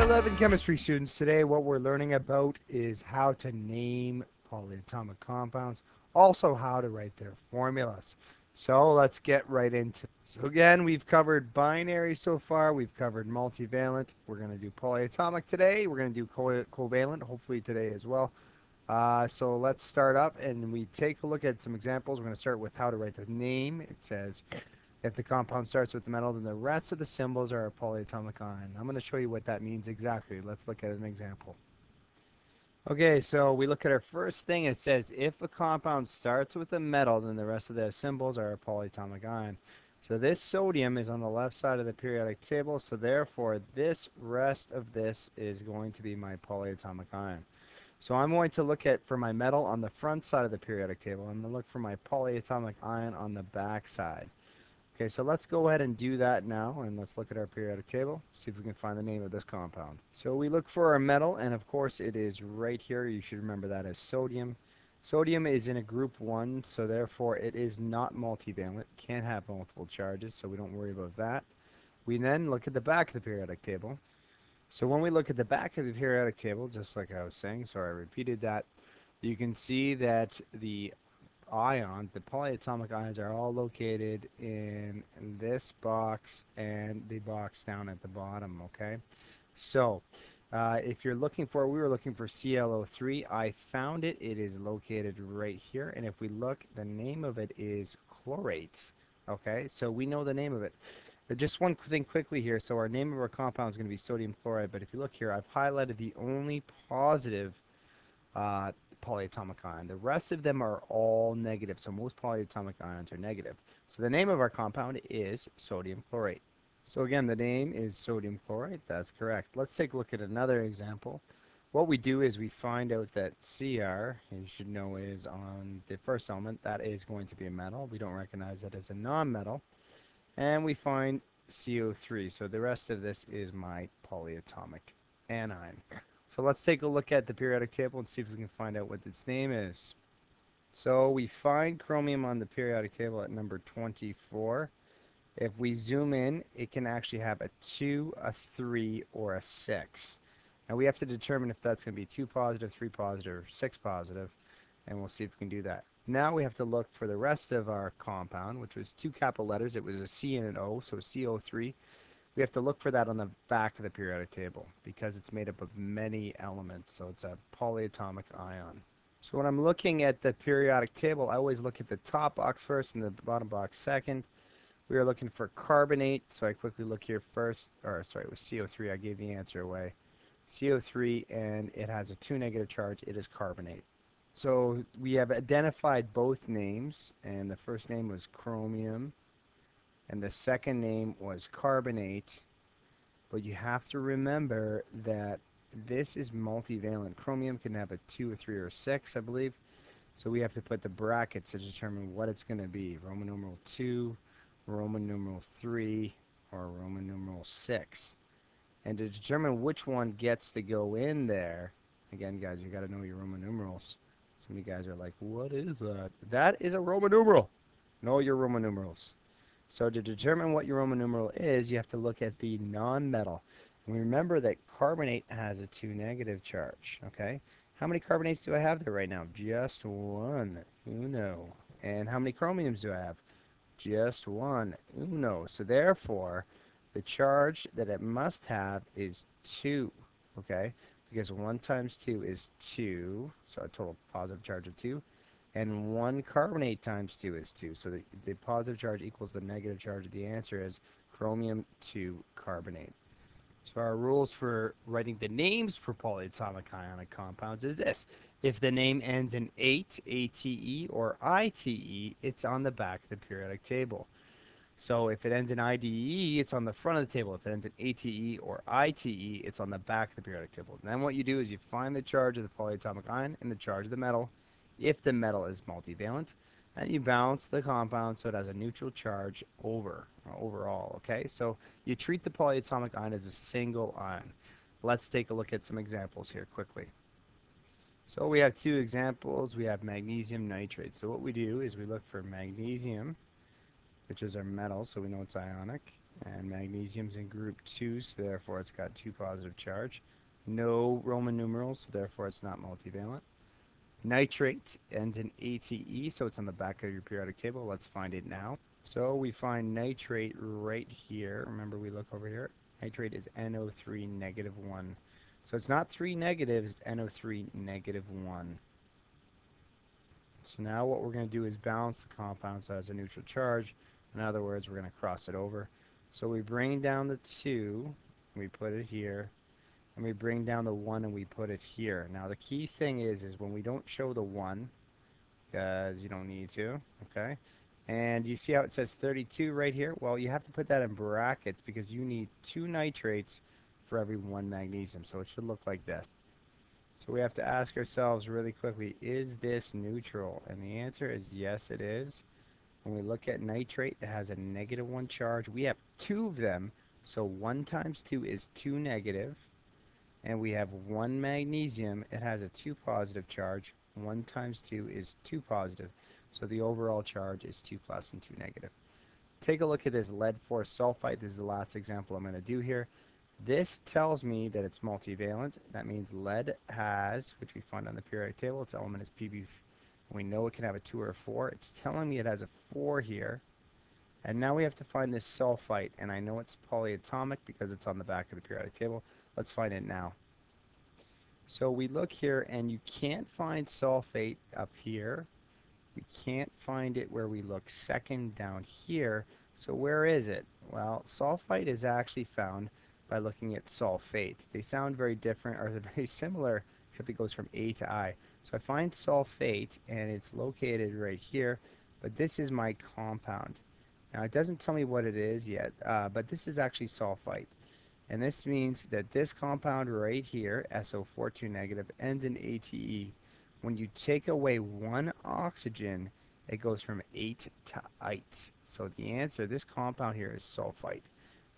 Grade 11 chemistry students, today what we're learning about is how to name polyatomic compounds, also how to write their formulas. So let's get right into it. So again, we've covered binary so far, we've covered multivalent, we're going to do polyatomic today, we're going to do covalent hopefully today as well. So let's start up and we take a look at some examples. We're going to start with how to write the name. It says if the compound starts with the metal, then the rest of the symbols are a polyatomic ion. I'm going to show you what that means exactly. Let's look at an example. Okay, so we look at our first thing. It says if a compound starts with a metal, then the rest of the symbols are a polyatomic ion. So this sodium is on the left side of the periodic table, so therefore this rest of this is going to be my polyatomic ion. So I'm going to look at, for my metal on the front side of the periodic table, I'm going to look for my polyatomic ion on the back side. Okay, so let's go ahead and do that now, and let's look at our periodic table, see if we can find the name of this compound. So we look for our metal, and of course it is right here. You should remember that as sodium. Sodium is in a group 1, so therefore it is not multivalent, can't have multiple charges, so we don't worry about that. We then look at the back of the periodic table. So when we look at the back of the periodic table, just like I was saying, sorry I repeated that, you can see that the polyatomic ions are all located in this box and the box down at the bottom, okay? So, if you're looking for, we were looking for ClO3, I found it, it is located right here, and if we look, the name of it is chlorates, okay? So we know the name of it. But just one thing quickly here, so our name of our compound is going to be sodium chloride, but if you look here, I've highlighted the only positive polyatomic ion. The rest of them are all negative, so most polyatomic ions are negative. So the name of our compound is sodium chlorate. So again, the name is sodium chlorate. That's correct. Let's take a look at another example. What we do is we find out that Cr, you should know, is on the first element. That is going to be a metal. We don't recognize that as a non-metal. And we find CO3. So the rest of this is my polyatomic anion. So let's take a look at the periodic table and see if we can find out what its name is. So we find chromium on the periodic table at number 24. If we zoom in, it can actually have a 2, a 3, or a 6. Now we have to determine if that's going to be 2 positive, 3 positive, or 6 positive, and we'll see if we can do that. Now we have to look for the rest of our compound, which was 2 capital letters. It was a C and an O, so CO3. We have to look for that on the back of the periodic table because it's made up of many elements, so it's a polyatomic ion. So when I'm looking at the periodic table, I always look at the top box first and the bottom box second. We are looking for carbonate, so I quickly look here first, or sorry, it was CO3, I gave the answer away. CO3, and it has a 2 negative charge, it is carbonate. So we have identified both names, and the first name was chromium, and the second name was carbonate, but you have to remember that this is multivalent. Chromium can have a 2, a 3, or a 6, I believe, so we have to put the brackets to determine what it's going to be. Roman numeral 2, Roman numeral 3, or Roman numeral 6. And to determine which one gets to go in there, again guys, you got to know your Roman numerals. Some of you guys are like, what is that? That is a Roman numeral. Know your Roman numerals. So to determine what your Roman numeral is, you have to look at the non-metal. And remember that carbonate has a 2 negative charge, okay? How many carbonates do I have there right now? Just one. Uno. And how many chromiums do I have? Just one. Uno. So therefore, the charge that it must have is 2, okay? Because 1 times 2 is 2, so a total positive charge of 2. And 1 carbonate times 2 is 2. So the positive charge equals the negative charge. The answer is chromium 2 carbonate. So our rules for writing the names for polyatomic ionic compounds is this. If the name ends in ate, ATE, or ITE, it's on the back of the periodic table. So if it ends in IDE, it's on the front of the table. If it ends in ATE or ITE, it's on the back of the periodic table. And then what you do is you find the charge of the polyatomic ion and the charge of the metal, if the metal is multivalent, and you balance the compound so it has a neutral charge overall, okay? So you treat the polyatomic ion as a single ion. Let's take a look at some examples here quickly. So we have 2 examples. We have magnesium nitrate. So what we do is we look for magnesium, which is our metal, so we know it's ionic, And magnesium's in group 2, so therefore it's got 2 positive charge. No Roman numerals, so therefore it's not multivalent. Nitrate ends in ATE, so it's on the back of your periodic table. Let's find it now. So we find nitrate right here. Remember, we look over here. Nitrate is NO3 negative 1. So it's not 3 negatives, it's NO3 negative 1. So now what we're going to do is balance the compound so it has a neutral charge. In other words, we're going to cross it over. So we bring down the 2, we put it here, and we bring down the 1 and we put it here. Now the key thing is when we don't show the 1, because you don't need to, okay? And you see how it says 32 right here? Well, you have to put that in brackets because you need 2 nitrates for every 1 magnesium. So it should look like this. So we have to ask ourselves really quickly, is this neutral? And the answer is yes, it is. When we look at nitrate, it has a negative 1 charge. We have 2 of them, so 1 times 2 is 2 negative. And we have 1 magnesium, it has a 2 positive charge. 1 times 2 is 2 positive. So the overall charge is 2 plus and 2 negative. Take a look at this lead 4 sulfite. This is the last example I'm going to do here. This tells me that it's multivalent. That means lead has, which we find on the periodic table, its element is Pb. We know it can have a 2 or a 4. It's telling me it has a 4 here. And now we have to find this sulfite, and I know it's polyatomic because it's on the back of the periodic table. Let's find it now. So we look here, and you can't find sulfate up here. We can't find it where we look second down here. So where is it? Well, sulfite is actually found by looking at sulfate. They sound very different, or they're very similar, except it goes from A to I. So I find sulfate, and it's located right here, but this is my compound. Now, it doesn't tell me what it is yet, but this is actually sulfite. And this means that this compound right here, SO42 negative, ends in ATE. When you take away 1 oxygen, it goes from ate to ite. So the answer, this compound here is sulfite.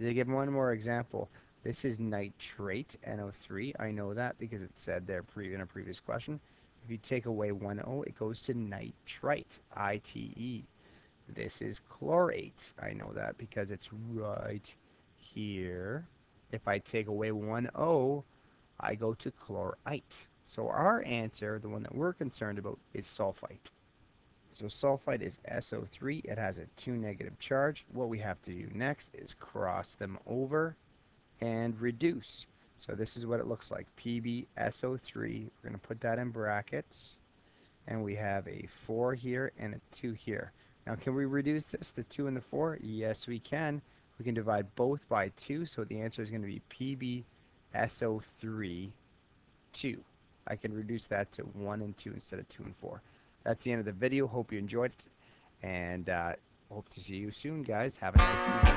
To give one more example, this is nitrate, NO3. I know that because it said there in a previous question. If you take away 1 O, it goes to nitrite, ITE. This is chlorate. I know that because it's right here. If I take away 1 O, I go to chlorite. So our answer, the one that we're concerned about, is sulfite. So sulfite is SO3. It has a 2 negative charge. What we have to do next is cross them over and reduce. So this is what it looks like. PbSO3. We're going to put that in brackets. And we have a 4 here and a 2 here. Now, can we reduce this, the 2 and the 4? Yes, we can. We can divide both by 2, so the answer is going to be PbSO3 2. I can reduce that to 1 and 2 instead of 2 and 4. That's the end of the video. Hope you enjoyed it, and hope to see you soon, guys. Have a nice evening.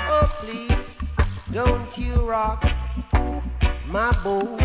Oh, please, don't you rock my boat.